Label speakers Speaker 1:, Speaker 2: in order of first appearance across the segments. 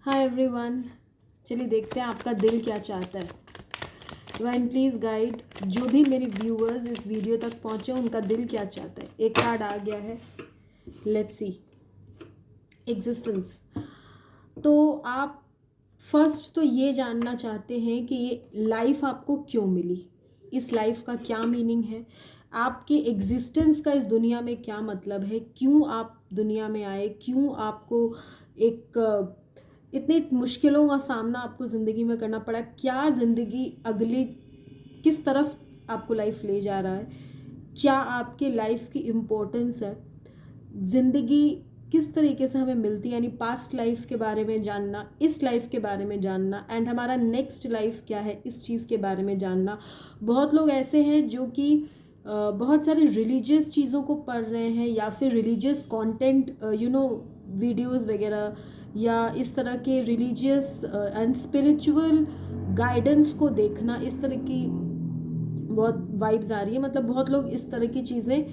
Speaker 1: Hi everyone, चलिए देखते हैं आपका दिल क्या चाहता है। डिवाइन प्लीज़ गाइड जो भी मेरे व्यूअर्स इस वीडियो तक पहुँचे उनका दिल क्या चाहता है। एक कार्ड आ गया है, लेट्स सी एग्जिस्टेंस। तो आप फर्स्ट तो ये जानना चाहते हैं कि ये लाइफ आपको क्यों मिली, इस लाइफ का क्या मीनिंग है, आपके एग्जिस्टेंस का इस दुनिया में क्या मतलब है, क्यों आप दुनिया में आए, क्यों आपको एक इतनी मुश्किलों का सामना आपको ज़िंदगी में करना पड़ा, क्या ज़िंदगी अगली किस तरफ आपको लाइफ ले जा रहा है, क्या आपके लाइफ की इम्पोर्टेंस है, ज़िंदगी किस तरीके से हमें मिलती है, यानी पास्ट लाइफ के बारे में जानना, इस लाइफ के बारे में जानना, एंड हमारा नेक्स्ट लाइफ क्या है इस चीज़ के बारे में जानना। बहुत लोग ऐसे हैं जो कि बहुत सारे रिलीजियस चीज़ों को पढ़ रहे हैं या फिर रिलीजियस कंटेंट वीडियोस वगैरह या इस तरह के रिलीजियस एंड स्पिरिचुअल गाइडेंस को देखना, इस तरह की बहुत वाइब्स आ रही है। मतलब बहुत लोग इस तरह की चीज़ें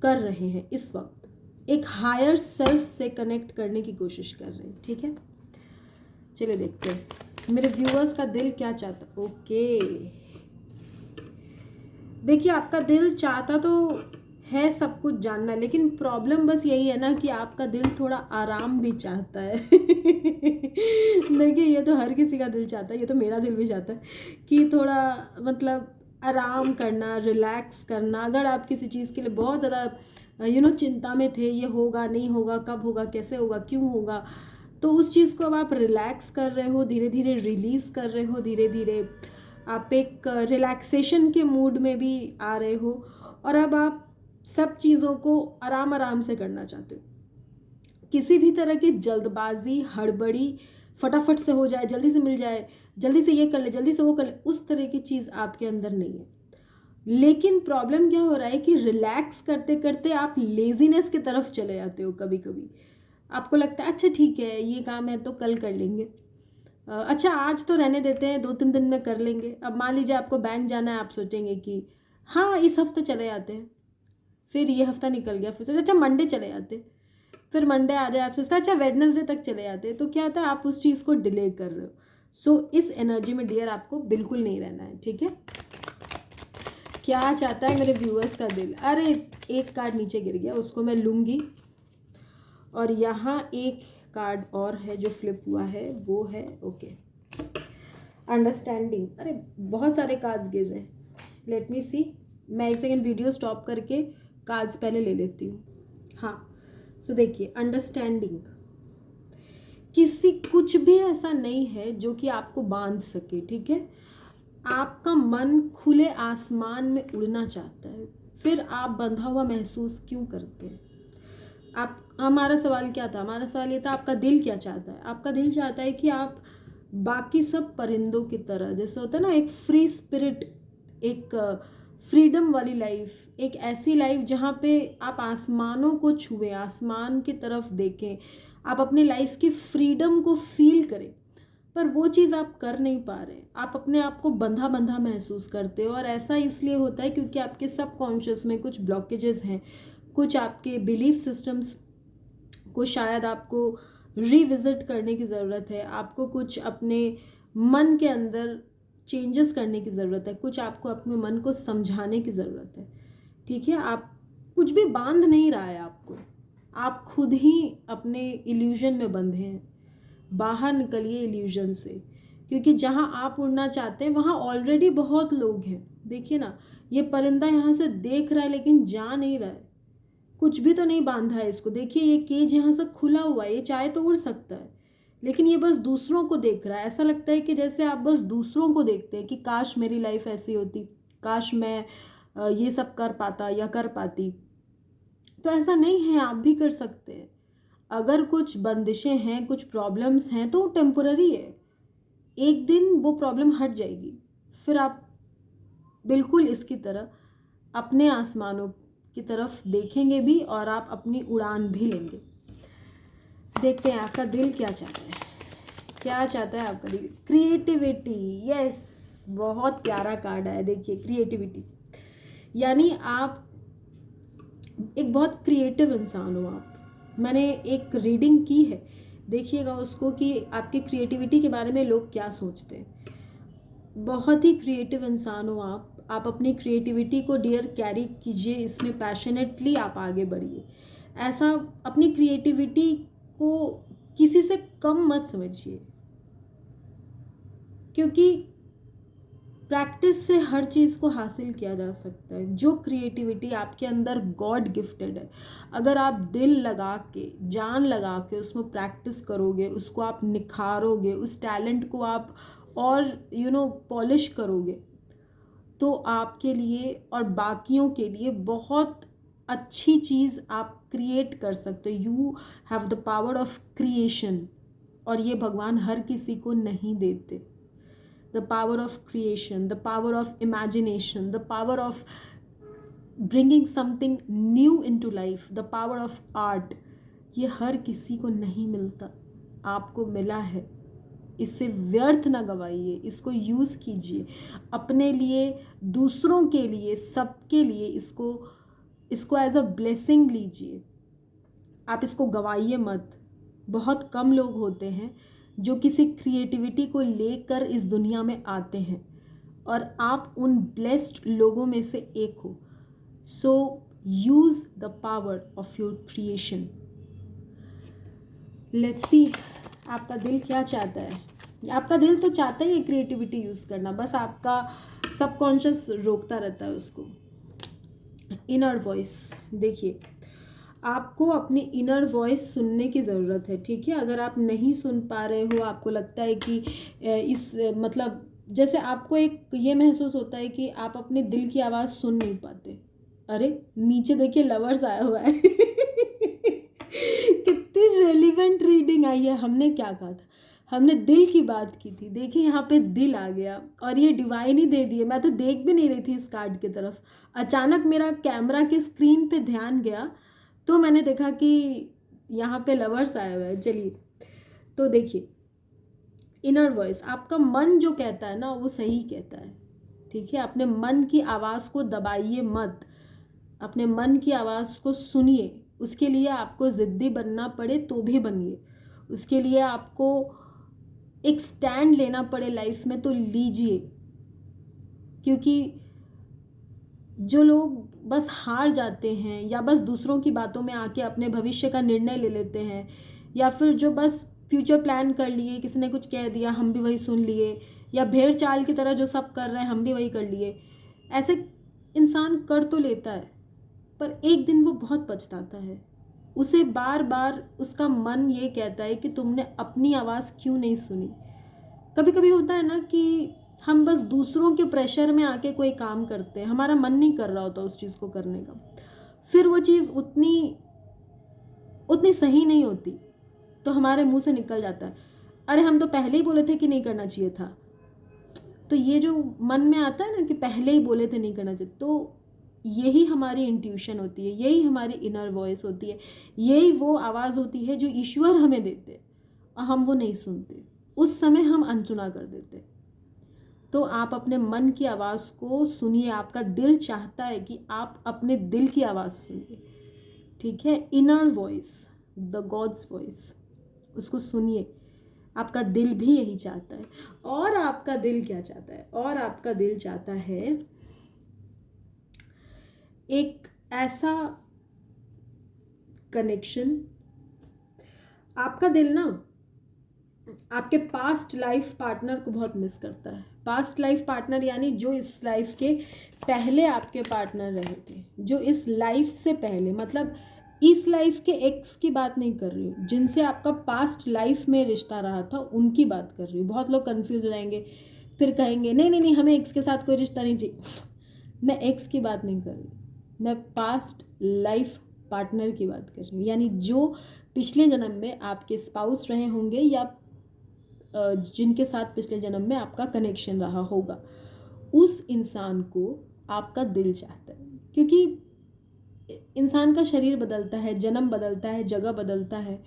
Speaker 1: कर रहे हैं इस वक्त, एक हायर सेल्फ से कनेक्ट करने की कोशिश कर रहे हैं। ठीक है, चलिए देखते हैं मेरे व्यूअर्स का दिल क्या चाहता। ओके, देखिए आपका दिल चाहता तो है सब कुछ जानना, लेकिन प्रॉब्लम बस यही है ना कि आपका दिल थोड़ा आराम भी चाहता है। देखिए ये तो हर किसी का दिल चाहता है, ये तो मेरा दिल भी चाहता है कि थोड़ा मतलब आराम करना, रिलैक्स करना। अगर आप किसी चीज़ के लिए बहुत ज़्यादा चिंता में थे, ये होगा नहीं होगा, कब होगा, कैसे होगा, क्यों होगा, तो उस चीज़ को अब आप रिलैक्स कर रहे हो, धीरे धीरे रिलीज़ कर रहे हो, धीरे धीरे आप एक रिलैक्सेशन के मूड में भी आ रहे हो, और अब आप सब चीज़ों को आराम आराम से करना चाहते हो। किसी भी तरह की जल्दबाजी, हड़बड़ी, फटाफट से हो जाए, जल्दी से मिल जाए, जल्दी से ये कर ले, जल्दी से वो कर ले, उस तरह की चीज़ आपके अंदर नहीं है। लेकिन प्रॉब्लम क्या हो रहा है कि रिलैक्स करते करते आप लेजीनेस की तरफ चले जाते हो। कभी कभी आपको लगता है अच्छा ठीक है ये काम है तो कल कर लेंगे, अच्छा आज तो रहने देते हैं, 2-3 दिन में कर लेंगे। अब मान लीजिए आपको बैंक जाना है, आप सोचेंगे कि हाँ इस हफ्ते चले जाते हैं, फिर ये हफ्ता निकल गया, फिर सोचे अच्छा मंडे चले जाते, फिर मंडे आ जाए, आप सोचते हैं अच्छा वेडनेसडे तक चले जाते हैं। तो क्या होता है, आप उस चीज़ को डिले कर रहे हो। सो इस एनर्जी में डियर आपको बिल्कुल नहीं रहना है। ठीक है, क्या चाहता है मेरे व्यूअर्स का दिल। अरे एक कार्ड नीचे गिर गया, उसको मैं लूँगी। और यहाँ एक कार्ड और है जो फ्लिप हुआ है, वो है ओके अंडरस्टैंडिंग। अरे बहुत सारे कार्ड्स गिर रहे हैं, लेट मी सी। मैं एक सेकेंड वीडियो स्टॉप करके कार्ड्स पहले ले लेती हूँ। हाँ, सो देखिए अंडरस्टैंडिंग, किसी कुछ भी ऐसा नहीं है जो कि आपको बांध सके। ठीक है, आपका मन खुले आसमान में उड़ना चाहता है, फिर आप बंधा हुआ महसूस क्यों करते हैं। आप, हमारा सवाल क्या था, हमारा सवाल ये था आपका दिल क्या चाहता है। आपका दिल चाहता है कि आप बाकी सब परिंदों की तरह, जैसे होता है ना एक फ्री स्पिरिट, एक फ्रीडम वाली लाइफ, एक ऐसी लाइफ जहाँ पे आप आसमानों को छुएं, आसमान की तरफ देखें, आप अपनी लाइफ की फ्रीडम को फील करें। पर वो चीज़ आप कर नहीं पा रहे, आप अपने आप को बंधा बंधा महसूस करते हो। और ऐसा इसलिए होता है क्योंकि आपके सबकॉन्शियस में कुछ ब्लॉकेजेस हैं, कुछ आपके बिलीफ सिस्टम्स को शायद आपको रिविजिट करने की ज़रूरत है, आपको कुछ अपने मन के अंदर चेंजेस करने की ज़रूरत है, कुछ आपको अपने मन को समझाने की ज़रूरत है। ठीक है, आप कुछ भी बांध नहीं रहा है आपको, आप खुद ही अपने इल्यूजन में बंधे हैं। बाहर निकलिए इल्यूजन से, क्योंकि जहाँ आप उड़ना चाहते हैं वहाँ ऑलरेडी बहुत लोग हैं। देखिए ना, ये परिंदा यहाँ से देख रहा है लेकिन जा नहीं रहा है, कुछ भी तो नहीं बांधा है इसको। देखिए ये केज यहाँ से खुला हुआ है, ये चाहे तो उड़ सकता है, लेकिन ये बस दूसरों को देख रहा है। ऐसा लगता है कि जैसे आप बस दूसरों को देखते हैं कि काश मेरी लाइफ ऐसी होती, काश मैं ये सब कर पाता या कर पाती। तो ऐसा नहीं है, आप भी कर सकते हैं। अगर कुछ बंदिशें हैं, कुछ प्रॉब्लम्स हैं तो टेम्पररी है, एक दिन वो प्रॉब्लम हट जाएगी, फिर आप बिल्कुल इसकी तरह अपने आसमानों की तरफ देखेंगे भी और आप अपनी उड़ान भी लेंगे। देखते हैं आपका दिल क्या चाहता है, क्या चाहता है आपका दिल। क्रिएटिविटी, यस, बहुत प्यारा कार्ड है। देखिए क्रिएटिविटी यानी आप एक बहुत क्रिएटिव इंसान हो आप। मैंने एक रीडिंग की है देखिएगा उसको कि आपकी क्रिएटिविटी के बारे में लोग क्या सोचते हैं। बहुत ही क्रिएटिव इंसान हो आप अपनी क्रिएटिविटी को डियर कैरी कीजिए, इसमें पैशनेटली आप आगे बढ़िए। ऐसा अपनी क्रिएटिविटी को किसी से कम मत समझिए, क्योंकि प्रैक्टिस से हर चीज़ को हासिल किया जा सकता है। जो क्रिएटिविटी आपके अंदर गॉड गिफ्टेड है, अगर आप दिल लगा के, जान लगा के उसमें प्रैक्टिस करोगे, उसको आप निखारोगे, उस टैलेंट को आप और पॉलिश करोगे, तो आपके लिए और बाकियों के लिए बहुत अच्छी चीज़ आप क्रिएट कर सकते हो। You have the power of creation, और ये भगवान हर किसी को नहीं देते। the power of creation, the power of imagination, the power of bringing something new into life, the power of art, ये हर किसी को नहीं मिलता, आपको मिला है। इससे व्यर्थ ना गवाइए, इसको यूज़ कीजिए अपने लिए, दूसरों के लिए, सबके लिए। इसको एज अ ब्लेसिंग लीजिए, आप इसको गवाइए मत। बहुत कम लोग होते हैं जो किसी क्रिएटिविटी को लेकर इस दुनिया में आते हैं, और आप उन ब्लेस्ड लोगों में से एक हो। So use the power of your creation. Let's see आपका दिल क्या चाहता है। आपका दिल तो चाहता ही है क्रिएटिविटी यूज़ करना, बस आपका सबकॉन्शियस रोकता रहता है उसको। इनर वॉइस, देखिए आपको अपनी इनर वॉइस सुनने की ज़रूरत है, ठीक है। अगर आप नहीं सुन पा रहे हो, आपको लगता है कि मतलब जैसे आपको एक ये महसूस होता है कि आप अपने दिल की आवाज़ सुन नहीं पाते, अरे नीचे देखिए लवर्स आया हुआ है कितनी रेलिवेंट रीडिंग आई है। हमने क्या कहा था, हमने दिल की बात की थी, देखिए यहाँ पे दिल आ गया, और ये डिवाइन ही दे दिए। मैं तो देख भी नहीं रही थी इस कार्ड की तरफ, अचानक मेरा कैमरा के स्क्रीन पे ध्यान गया तो मैंने देखा कि यहाँ पे लवर्स आया हुआ है। चलिए, तो देखिए इनर वॉइस, आपका मन जो कहता है ना वो सही कहता है, ठीक है। अपने मन की आवाज़ को दबाइए मत, अपने मन की आवाज़ को सुनिए। उसके लिए आपको ज़िद्दी बनना पड़े तो भी बनिए, उसके लिए आपको एक स्टैंड लेना पड़े लाइफ में तो लीजिए। क्योंकि जो लोग बस हार जाते हैं, या बस दूसरों की बातों में आके अपने भविष्य का निर्णय ले लेते हैं, या फिर जो बस फ्यूचर प्लान कर लिए, किसी ने कुछ कह दिया हम भी वही सुन लिए, या भेड़ चाल की तरह जो सब कर रहे हैं हम भी वही कर लिए, ऐसे इंसान कर तो लेता है पर एक दिन वो बहुत पछताता है। उसे बार बार उसका मन ये कहता है कि तुमने अपनी आवाज़ क्यों नहीं सुनी। कभी कभी होता है ना कि हम बस दूसरों के प्रेशर में आके कोई काम करते हैं, हमारा मन नहीं कर रहा होता उस चीज़ को करने का, फिर वो चीज़ उतनी सही नहीं होती, तो हमारे मुंह से निकल जाता है, अरे हम तो पहले ही बोले थे कि नहीं करना चाहिए था। तो ये जो मन में आता है ना कि पहले ही बोले थे नहीं करना चाहिए, तो यही हमारी इंट्यूशन होती है, यही हमारी इनर वॉइस होती है, यही वो आवाज़ होती है जो ईश्वर हमें देते और हम वो नहीं सुनते, उस समय हम अनसुना कर देते। तो आप अपने मन की आवाज़ को सुनिए, आपका दिल चाहता है कि आप अपने दिल की आवाज़ सुनिए, ठीक है। Inner voice, the gods voice, उसको सुनिए। आपका दिल भी यही चाहता है। और आपका दिल क्या चाहता है, और आपका दिल चाहता है एक ऐसा कनेक्शन। आपका दिल ना आपके पास्ट लाइफ पार्टनर को बहुत मिस करता है। पास्ट लाइफ पार्टनर यानी जो इस लाइफ के पहले आपके पार्टनर रहे थे, जो इस लाइफ से पहले, मतलब इस लाइफ के एक्स की बात नहीं कर रही हूँ, जिनसे आपका पास्ट लाइफ में रिश्ता रहा था उनकी बात कर रही हूँ। बहुत लोग कंफ्यूज रहेंगे, फिर कहेंगे नहीं नहीं नहीं हमें एक्स के साथ कोई रिश्ता नहीं चाहिए। मैं एक्स की बात नहीं कर रही, मैं पास्ट लाइफ पार्टनर की बात कर रही हूँ, यानी जो पिछले जन्म में आपके स्पाउस रहे होंगे या जिनके साथ पिछले जन्म में आपका कनेक्शन रहा होगा, उस इंसान को आपका दिल चाहता है। क्योंकि इंसान का शरीर बदलता है, जन्म बदलता है, जगह बदलता है,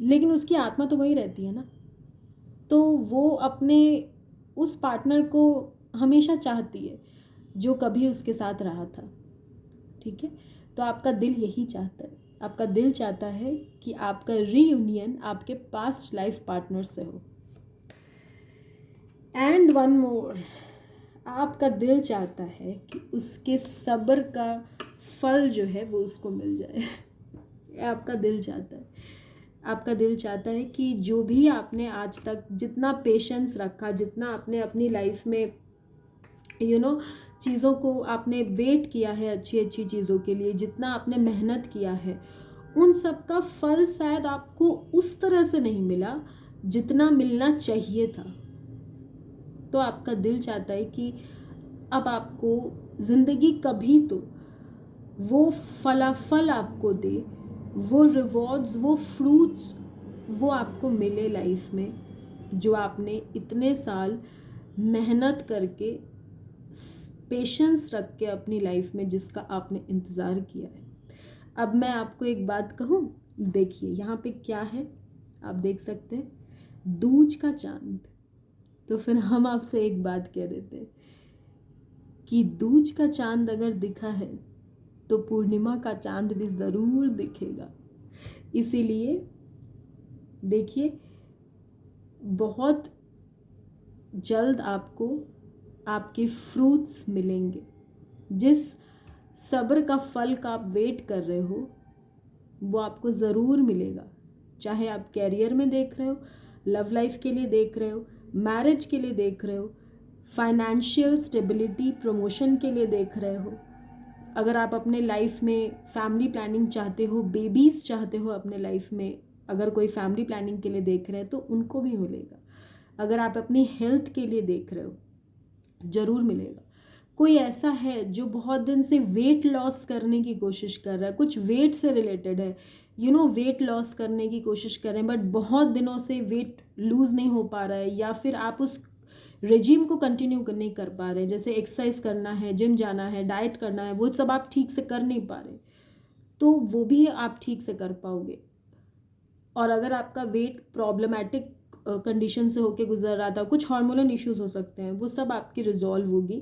Speaker 1: लेकिन उसकी आत्मा तो वही रहती है ना। तो वो अपने उस पार्टनर को हमेशा चाहती है जो कभी उसके साथ रहा था, ठीक है। तो आपका दिल यही चाहता है, आपका दिल चाहता है कि आपका रीयूनियन आपके पास्ट लाइफ पार्टनर से हो। एंड वन मोर, आपका दिल चाहता है कि उसके सब्र का फल जो है वो उसको मिल जाए। आपका दिल चाहता है, आपका दिल चाहता है कि जो भी आपने आज तक जितना पेशेंस रखा, जितना आपने अपनी लाइफ में चीज़ों को आपने वेट किया है, अच्छी अच्छी चीज़ों के लिए जितना आपने मेहनत किया है, उन सब का फल शायद आपको उस तरह से नहीं मिला जितना मिलना चाहिए था। तो आपका दिल चाहता है कि अब आपको ज़िंदगी कभी तो वो फलाफल आपको दे, वो रिवॉर्ड्स, वो फ्रूट्स वो आपको मिले लाइफ में, जो आपने इतने साल मेहनत करके, पेशेंस रख के अपनी लाइफ में जिसका आपने इंतज़ार किया है। अब मैं आपको एक बात कहूँ, देखिए यहाँ पे क्या है, आप देख सकते हैं, दूज का चांद। तो फिर हम आपसे एक बात कह देते हैं कि दूज का चांद अगर दिखा है तो पूर्णिमा का चांद भी ज़रूर दिखेगा। इसीलिए देखिए, बहुत जल्द आपको आपके फ्रूट्स मिलेंगे। जिस सब्र का फल का आप वेट कर रहे हो वो आपको ज़रूर मिलेगा। चाहे आप कैरियर में देख रहे हो, लव लाइफ के लिए देख रहे हो, मैरिज के लिए देख रहे हो, फाइनेंशियल स्टेबिलिटी, प्रमोशन के लिए देख रहे हो, अगर आप अपने लाइफ में फैमिली प्लानिंग चाहते हो, बेबीज़ चाहते हो अपने लाइफ में, अगर कोई फैमिली प्लानिंग के लिए देख रहे हैं तो उनको भी मिलेगा। अगर आप अपनी हेल्थ के लिए देख रहे हो ज़रूर मिलेगा। कोई ऐसा है जो बहुत दिन से वेट लॉस करने की कोशिश कर रहा है, कुछ वेट से रिलेटेड है, वेट लॉस करने की कोशिश कर रहे हैं बट बहुत दिनों से वेट लूज़ नहीं हो पा रहा है, या फिर आप उस रेजिम को कंटिन्यू नहीं कर पा रहे, जैसे एक्सरसाइज करना है, जिम जाना है, डाइट करना है, वो सब आप ठीक से कर नहीं पा रहे, तो वो भी आप ठीक से कर पाओगे। और अगर आपका वेट प्रॉब्लमेटिक कंडीशन से होके गुजर रहा था, कुछ हार्मोनल इश्यूज हो सकते हैं, वो सब आपकी रिजॉल्व होगी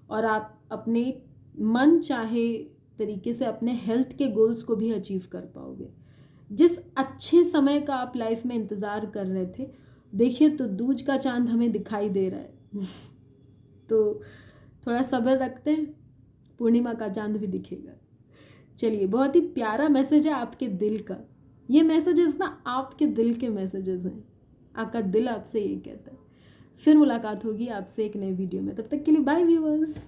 Speaker 1: और आप अपने मन चाहे तरीके से अपने हेल्थ के गोल्स को भी अचीव कर पाओगे। जिस अच्छे समय का आप लाइफ में इंतज़ार कर रहे थे, देखिए तो दूज का चांद हमें दिखाई दे रहा है। तो थोड़ा सब्र रखते हैं, पूर्णिमा का चांद भी दिखेगा। चलिए, बहुत ही प्यारा मैसेज है आपके दिल का। ये मैसेजेस ना आपके दिल के मैसेजेस हैं, आपका दिल आपसे ये कहता है। फिर मुलाकात होगी आपसे एक नए वीडियो में, तब तक के लिए बाय व्यूअर्स।